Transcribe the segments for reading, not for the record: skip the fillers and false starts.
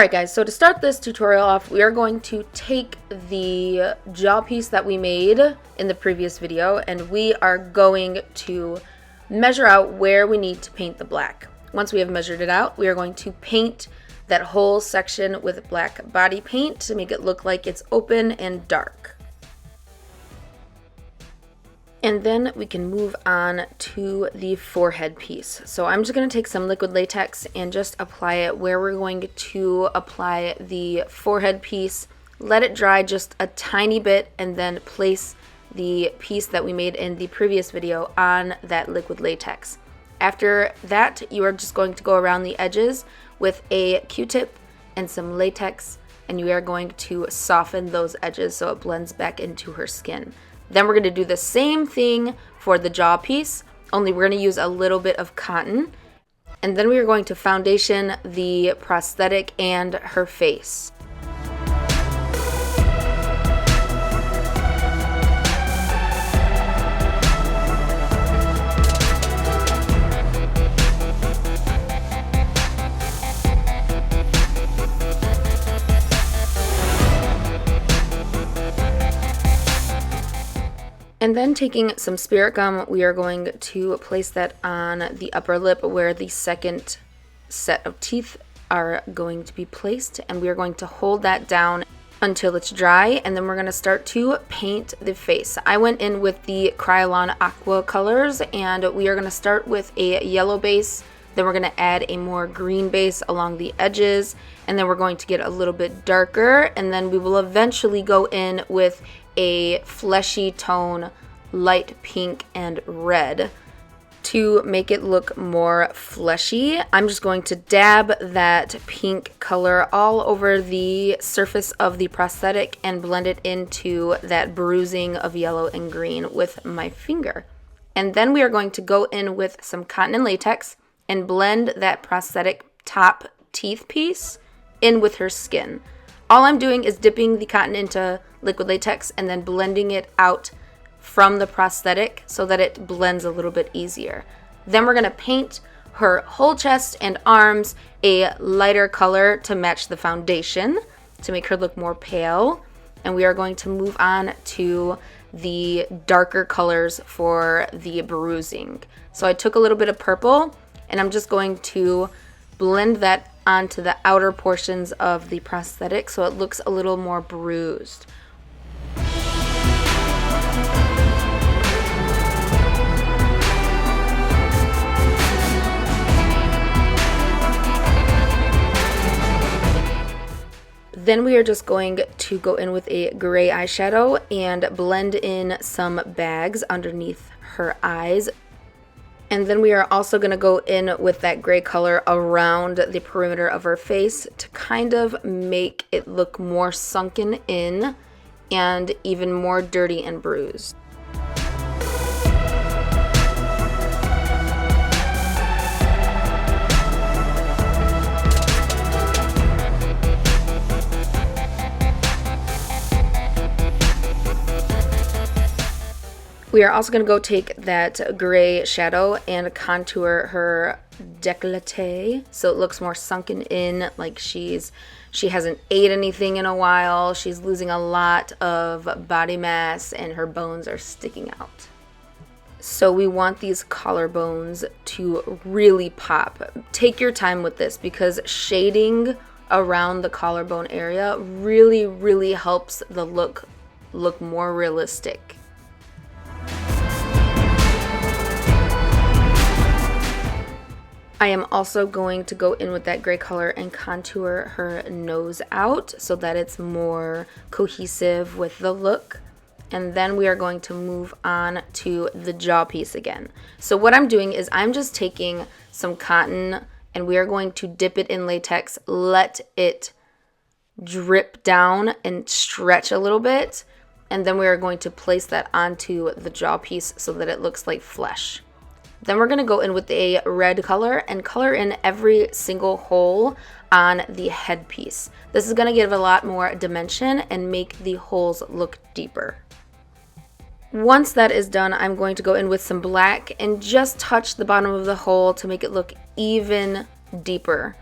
Alright guys, so to start this tutorial off, we are going to take the jaw piece that we made in the previous video and we are going to measure out where we need to paint the black. Once we have measured it out, we are going to paint that whole section with black body paint to make it look like it's open and dark. And then we can move on to the forehead piece. So I'm just going to take some liquid latex and just apply it where we're going to apply the forehead piece. Let it dry just a tiny bit and then place the piece that we made in the previous video on that liquid latex. After that, you are just going to go around the edges with a Q-tip and some latex, and you are going to soften those edges so it blends back into her skin. Then we're going to do the same thing for the jaw piece, only we're going to use a little bit of cotton. And then we are going to foundation the prosthetic and her face. And then taking some spirit gum, we are going to place that on the upper lip where the second set of teeth are going to be placed. And we are going to hold that down until it's dry. And then we're going to start to paint the face. I went in with the Kryolan Aqua colors and we are going to start with a yellow base. Then we're going to add a more green base along the edges. And then we're going to get a little bit darker. And then we will eventually go in with a fleshy tone, light pink and red to make it look more fleshy. I'm just going to dab that pink color all over the surface of the prosthetic and blend it into that bruising of yellow and green with my finger. And then we are going to go in with some cotton and latex and blend that prosthetic top teeth piece in with her skin. All I'm doing is dipping the cotton into liquid latex and then blending it out from the prosthetic so that it blends a little bit easier. Then we're going to paint her whole chest and arms a lighter color to match the foundation to make her look more pale. And we are going to move on to the darker colors for the bruising. So I took a little bit of purple and I'm just going to blend that onto the outer portions of the prosthetic so it looks a little more bruised. Then we are just going to go in with a gray eyeshadow and blend in some bags underneath her eyes. And then we are also going to go in with that gray color around the perimeter of her face to kind of make it look more sunken in and even more dirty and bruised. We are also going to go take that gray shadow and contour her décolleté so it looks more sunken in, like she hasn't ate anything in a while. She's losing a lot of body mass and her bones are sticking out. So we want these collarbones to really pop. Take your time with this because shading around the collarbone area really helps the look more realistic. I am also going to go in with that gray color and contour her nose out so that it's more cohesive with the look. And then we are going to move on to the jaw piece again. So what I'm doing is I'm just taking some cotton and we are going to dip it in latex, let it drip down and stretch a little bit. And then we are going to place that onto the jaw piece so that it looks like flesh. Then we're going to go in with a red color and color in every single hole on the headpiece. This is going to give a lot more dimension and make the holes look deeper. Once that is done, I'm going to go in with some black and just touch the bottom of the hole to make it look even deeper.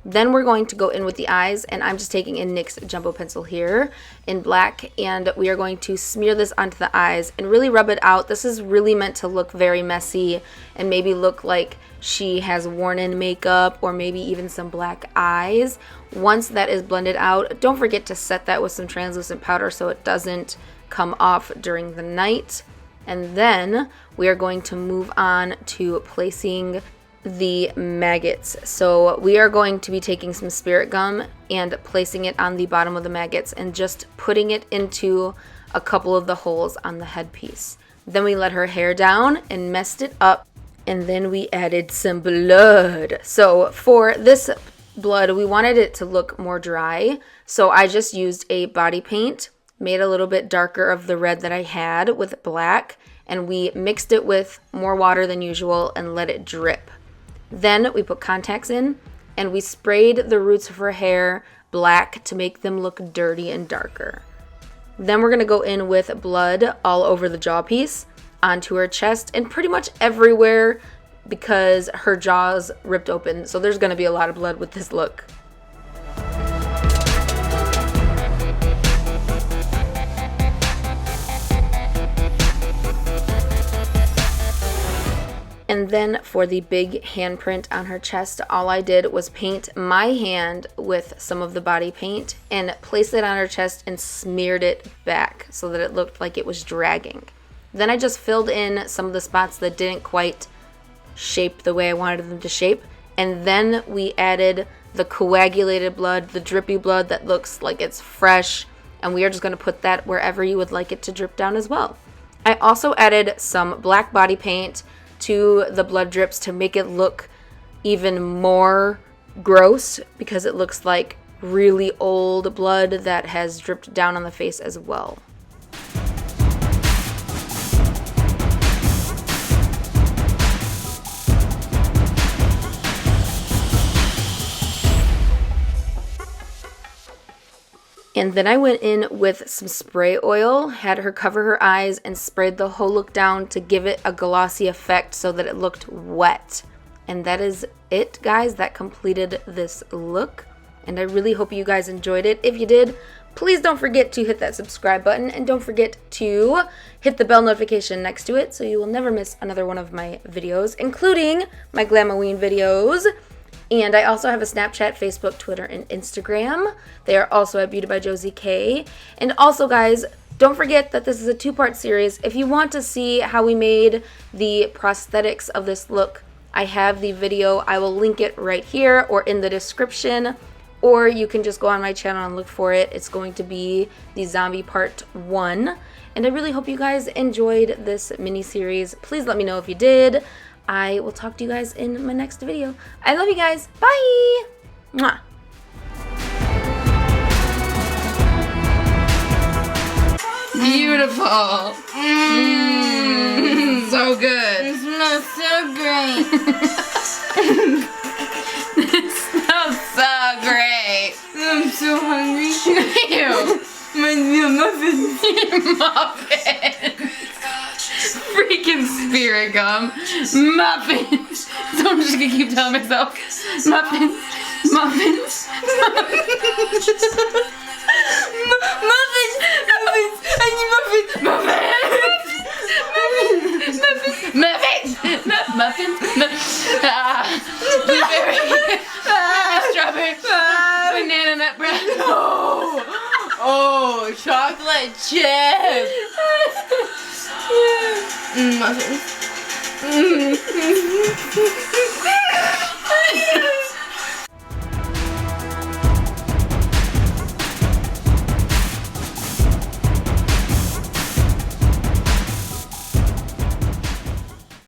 Then we're going to go in with the eyes, and I'm just taking a NYX Jumbo Pencil here in black, and we are going to smear this onto the eyes and really rub it out. This is really meant to look very messy and maybe look like she has worn in makeup or maybe even some black eyes. Once that is blended out, don't forget to set that with some translucent powder so it doesn't come off during the night. And then we are going to move on to placing the maggots. So we are going to be taking some spirit gum and placing it on the bottom of the maggots and just putting it into a couple of the holes on the headpiece. Then we let her hair down and messed it up, and then we added some blood. So for this blood, we wanted it to look more dry, so I just used a body paint, made a little bit darker of the red that I had with black, and we mixed it with more water than usual and let it drip. Then we put contacts in, and we sprayed the roots of her hair black to make them look dirty and darker. Then we're going to go in with blood all over the jaw piece, onto her chest, and pretty much everywhere because her jaw's ripped open, so there's going to be a lot of blood with this look. And then for the big handprint on her chest, all I did was paint my hand with some of the body paint and placed it on her chest and smeared it back so that it looked like it was dragging. Then I just filled in some of the spots that didn't quite shape the way I wanted them to shape. And then we added the coagulated blood, the drippy blood that looks like it's fresh. And we are just going to put that wherever you would like it to drip down as well. I also added some black body paint to the blood drips to make it look even more gross because it looks like really old blood that has dripped down on the face as well. And then I went in with some spray oil, had her cover her eyes, and sprayed the whole look down to give it a glossy effect so that it looked wet. And that is it, guys. That completed this look. And I really hope you guys enjoyed it. If you did, please don't forget to hit that subscribe button. And don't forget to hit the bell notification next to it so you will never miss another one of my videos, including my glamoween videos. And I also have a Snapchat, Facebook, Twitter, and Instagram. They are also at Beautybyjosiek. And also, guys, don't forget that this is a two-part series. If you want to see how we made the prosthetics of this look, I have the video. I will link it right here or in the description. Or you can just go on my channel and look for it. It's going to be the zombie part 1. And I really hope you guys enjoyed this mini-series. Please let me know if you did. I will talk to you guys in my next video. I love you guys. Bye! Mwah. Beautiful. So good. It smells so great. It smells so great. I'm so hungry. Ew. My muffins. Muffins. Freaking spirit gum. Muffins. So I'm just gonna keep telling myself, muffins, muffins, muffins. Muffins, muffins, I need muffins, muffins, muffins, muffins, blueberry, strawberry, banana nut bread. Oh, chocolate chip. Muffins.